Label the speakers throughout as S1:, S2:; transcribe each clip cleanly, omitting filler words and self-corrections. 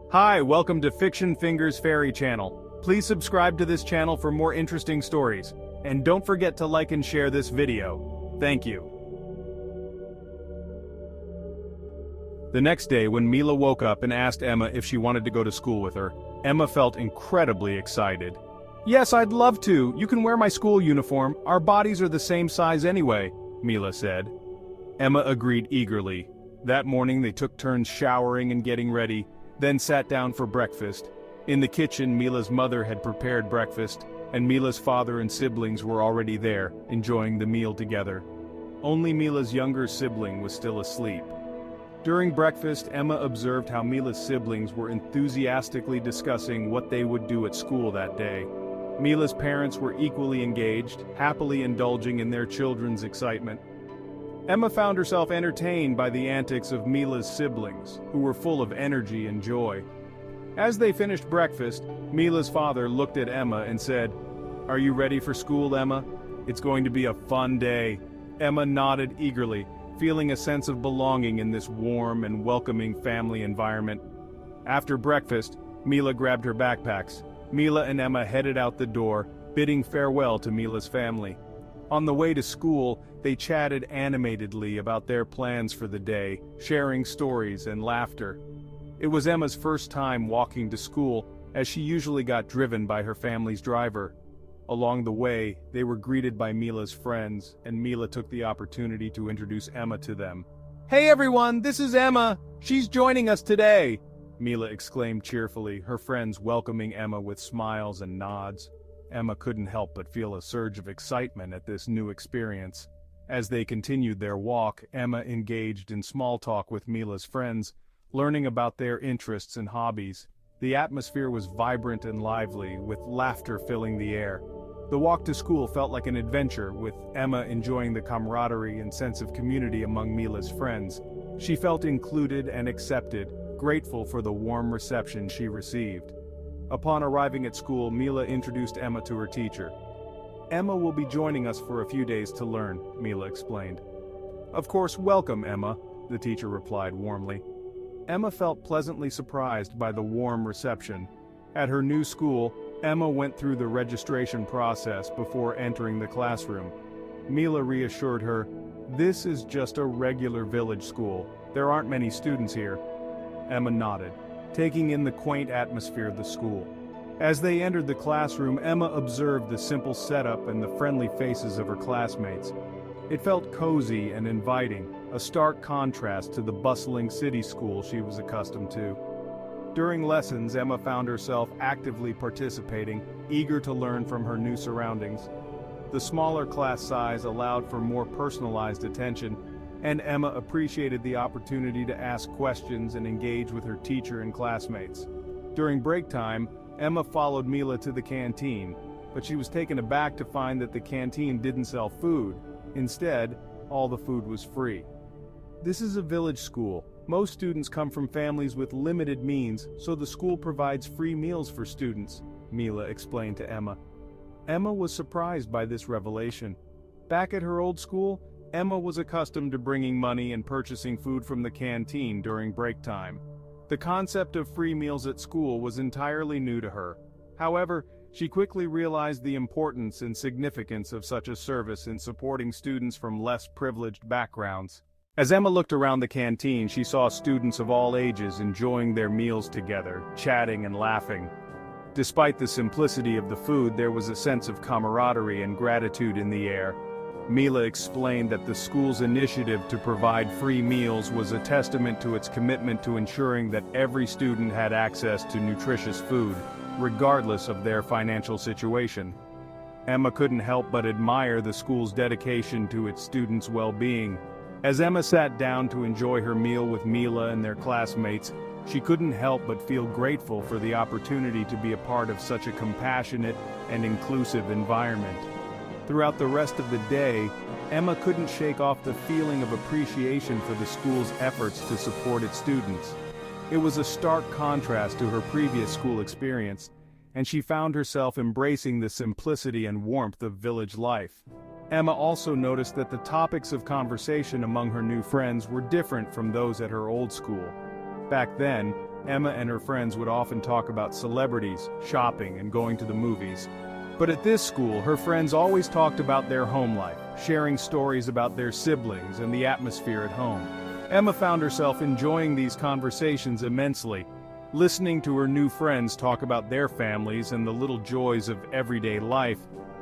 S1: Hi, welcome to Fiction Fingers Fairy Channel. Please subscribe to this channel for more interesting stories. And don't forget to like and share this video. Thank you. The next day, when Mila woke up and asked Emma if she wanted to go to school with her, Emma felt incredibly excited. "Yes, I'd love to. You can wear my school uniform. Our bodies are the same size anyway," Mila said. Emma agreed eagerly. That morning they took turns showering and getting ready, then sat down for breakfast. In the kitchen, Mila's mother had prepared breakfast, and Mila's father and siblings were already there, enjoying the meal together. Only Mila's younger sibling was still asleep. During breakfast, Emma observed how Mila's siblings were enthusiastically discussing what they would do at school that day. Mila's parents were equally engaged, happily indulging in their children's excitement. Emma found herself entertained by the antics of Mila's siblings, who were full of energy and joy. As they finished breakfast, Mila's father looked at Emma and said, "Are you ready for school, Emma? It's going to be a fun day." Emma nodded eagerly, feeling a sense of belonging in this warm and welcoming family environment. After breakfast, Mila grabbed her backpacks. Mila and Emma headed out the door, bidding farewell to Mila's family. On the way to school, they chatted animatedly about their plans for the day, sharing stories and laughter. It was Emma's first time walking to school, as she usually got driven by her family's driver. Along the way, they were greeted by Mila's friends, and Mila took the opportunity to introduce Emma to them. "Hey everyone, this is Emma! She's joining us today!" Mila exclaimed cheerfully, her friends welcoming Emma with smiles and nods. Emma couldn't help but feel a surge of excitement at this new experience. As they continued their walk, Emma engaged in small talk with Mila's friends, learning about their interests and hobbies. The atmosphere was vibrant and lively, with laughter filling the air. The walk to school felt like an adventure, with Emma enjoying the camaraderie and sense of community among Mila's friends. She felt included and accepted, grateful for the warm reception she received. Upon arriving at school, Mila introduced Emma to her teacher. "Emma will be joining us for a few days to learn," Mila explained. "Of course, welcome, Emma," the teacher replied warmly. Emma felt pleasantly surprised by the warm reception. At her new school, Emma went through the registration process before entering the classroom. Mila reassured her, "This is just a regular village school. There aren't many students here." Emma nodded, taking in the quaint atmosphere of the school. As they entered the classroom, Emma observed the simple setup and the friendly faces of her classmates. It felt cozy and inviting, a stark contrast to the bustling city school she was accustomed to. During lessons, Emma found herself actively participating, eager to learn from her new surroundings. The smaller class size allowed for more personalized attention, and Emma appreciated the opportunity to ask questions and engage with her teacher and classmates. During break time, Emma followed Mila to the canteen, but she was taken aback to find that the canteen didn't sell food. Instead, all the food was free. "This is a village school. Most students come from families with limited means, so the school provides free meals for students," Mila explained to Emma. Emma was surprised by this revelation. Back at her old school, Emma was accustomed to bringing money and purchasing food from the canteen during break time. The concept of free meals at school was entirely new to her. However, she quickly realized the importance and significance of such a service in supporting students from less privileged backgrounds. As Emma looked around the canteen, she saw students of all ages enjoying their meals together, chatting and laughing. Despite the simplicity of the food, there was a sense of camaraderie and gratitude in the air. Mila explained that the school's initiative to provide free meals was a testament to its commitment to ensuring that every student had access to nutritious food, regardless of their financial situation. Emma couldn't help but admire the school's dedication to its students' well-being. As Emma sat down to enjoy her meal with Mila and their classmates, she couldn't help but feel grateful for the opportunity to be a part of such a compassionate and inclusive environment. Throughout the rest of the day, Emma couldn't shake off the feeling of appreciation for the school's efforts to support its students. It was a stark contrast to her previous school experience, and she found herself embracing the simplicity and warmth of village life. Emma also noticed that the topics of conversation among her new friends were different from those at her old school. Back then, Emma and her friends would often talk about celebrities, shopping, and going to the movies. But at this school, her friends always talked about their home life, sharing stories about their siblings and the atmosphere at home. Emma found herself enjoying these conversations immensely. Listening to her new friends talk about their families and the little joys of everyday life,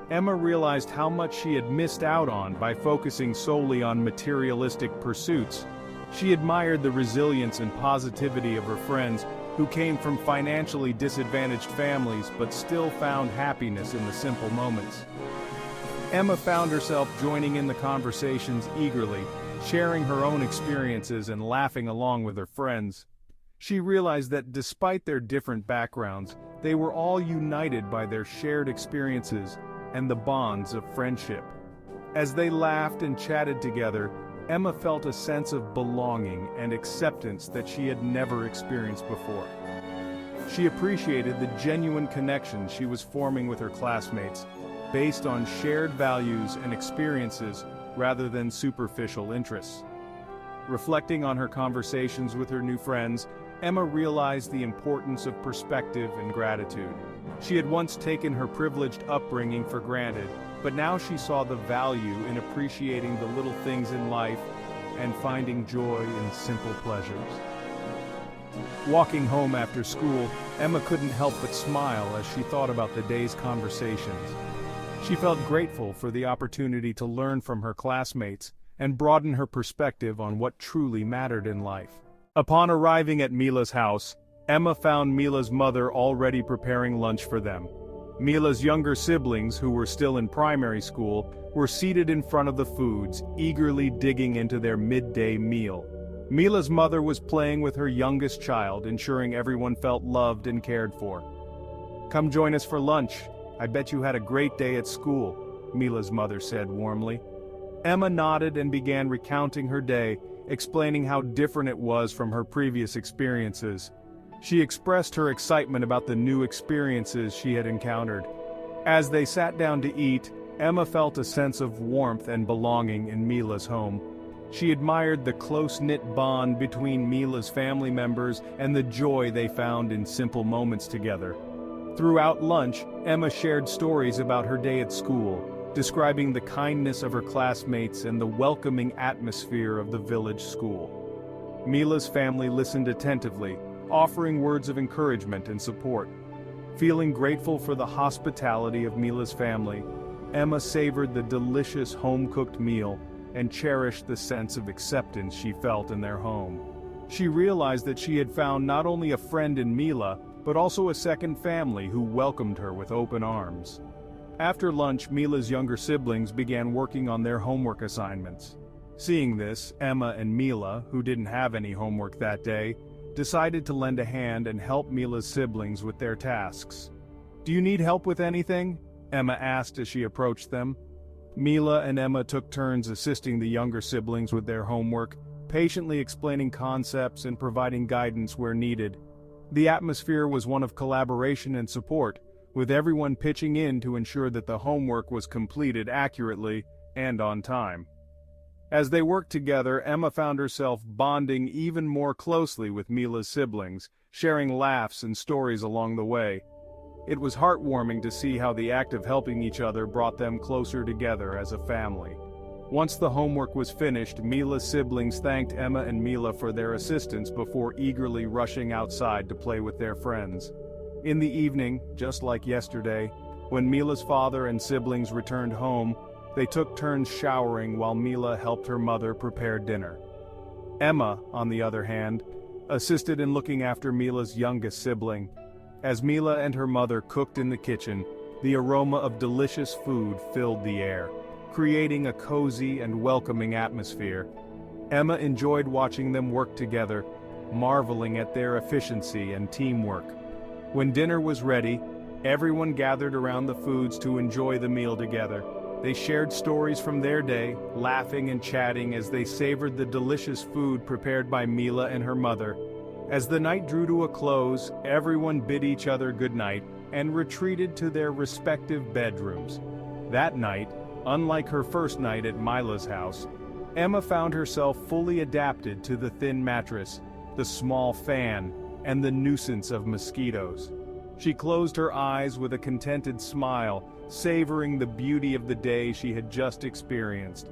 S1: Emma realized how much she had missed out on by focusing solely on materialistic pursuits. She admired the resilience and positivity of her friends, who came from financially disadvantaged families but still found happiness in the simple moments. Emma found herself joining in the conversations eagerly, sharing her own experiences and laughing along with her friends. She realized that despite their different backgrounds, they were all united by their shared experiences and the bonds of friendship. As they laughed and chatted together, Emma felt a sense of belonging and acceptance that she had never experienced before. She appreciated the genuine connection she was forming with her classmates, based on shared values and experiences rather than superficial interests. Reflecting on her conversations with her new friends, Emma realized the importance of perspective and gratitude. She had once taken her privileged upbringing for granted, but now she saw the value in appreciating the little things in life and finding joy in simple pleasures. Walking home after school, Emma couldn't help but smile as she thought about the day's conversations. She felt grateful for the opportunity to learn from her classmates and broaden her perspective on what truly mattered in life. Upon arriving at Mila's house, Emma found Mila's mother already preparing lunch for them. Mila's younger siblings, who were still in primary school, were seated in front of the foods, eagerly digging into their midday meal. Mila's mother was playing with her youngest child, ensuring everyone felt loved and cared for. "Come join us for lunch. I bet you had a great day at school," Mila's mother said warmly. Emma nodded and began recounting her day, explaining how different it was from her previous experiences. She expressed her excitement about the new experiences she had encountered. As they sat down to eat, Emma felt a sense of warmth and belonging in Mila's home. She admired the close-knit bond between Mila's family members and the joy they found in simple moments together. Throughout lunch, Emma shared stories about her day at school, describing the kindness of her classmates and the welcoming atmosphere of the village school. Mila's family listened attentively, offering words of encouragement and support. Feeling grateful for the hospitality of Mila's family, Emma savored the delicious home-cooked meal and cherished the sense of acceptance she felt in their home. She realized that she had found not only a friend in Mila, but also a second family who welcomed her with open arms. After lunch, Mila's younger siblings began working on their homework assignments. Seeing this, Emma and Mila, who didn't have any homework that day, decided to lend a hand and help Mila's siblings with their tasks. "Do you need help with anything?" Emma asked as she approached them. Mila and Emma took turns assisting the younger siblings with their homework, patiently explaining concepts and providing guidance where needed. The atmosphere was one of collaboration and support, with everyone pitching in to ensure that the homework was completed accurately and on time. As they worked together, Emma found herself bonding even more closely with Mila's siblings, sharing laughs and stories along the way. It was heartwarming to see how the act of helping each other brought them closer together as a family. Once the homework was finished, Mila's siblings thanked Emma and Mila for their assistance before eagerly rushing outside to play with their friends. In the evening, just like yesterday, when Mila's father and siblings returned home, they took turns showering while Mila helped her mother prepare dinner. Emma, on the other hand, assisted in looking after Mila's youngest sibling. As Mila and her mother cooked in the kitchen, the aroma of delicious food filled the air, creating a cozy and welcoming atmosphere. Emma enjoyed watching them work together, marveling at their efficiency and teamwork. When dinner was ready, everyone gathered around the foods to enjoy the meal together. They shared stories from their day, laughing and chatting as they savored the delicious food prepared by Mila and her mother. As the night drew to a close, everyone bid each other goodnight and retreated to their respective bedrooms. That night, unlike her first night at Mila's house, Emma found herself fully adapted to the thin mattress, the small fan, and the nuisance of mosquitoes. She closed her eyes with a contented smile, savoring the beauty of the day she had just experienced.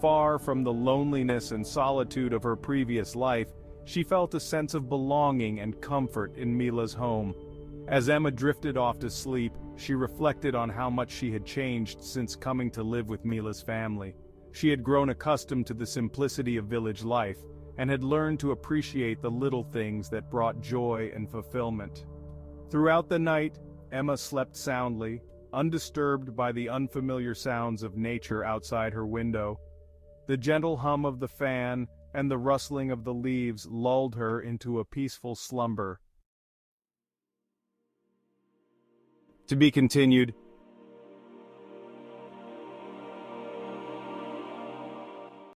S1: Far from the loneliness and solitude of her previous life, she felt a sense of belonging and comfort in Mila's home. As Emma drifted off to sleep, she reflected on how much she had changed since coming to live with Mila's family. She had grown accustomed to the simplicity of village life, and had learned to appreciate the little things that brought joy and fulfillment. Throughout the night, Emma slept soundly, undisturbed by the unfamiliar sounds of nature outside her window. The gentle hum of the fan and the rustling of the leaves lulled her into a peaceful slumber. To be continued.